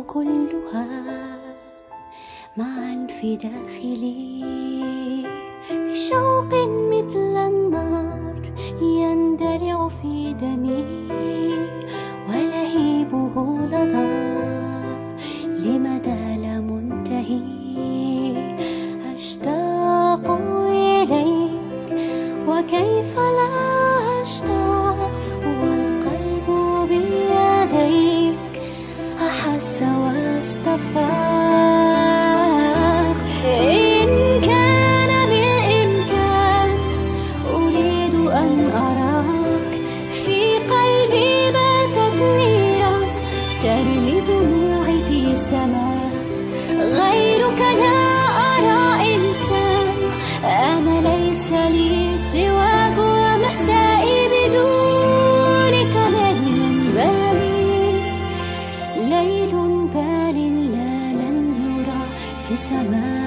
كلها معا في داخلي بشوق مثل النار يندلع في دمي ولهيبه لظى لمدى لا منتهي. أشتاق إليك وكيف لا أشتاق والقلب بيديك أحس واستفاق. إن كان بالإمكان أريد أن أراك في قلبي باتت نيران ترمي دموعي في سماء. غيرك لا أرى إنسان أنا ليس لي سواك ومسائي بدونك ليل بال لا لن يرى في سماء.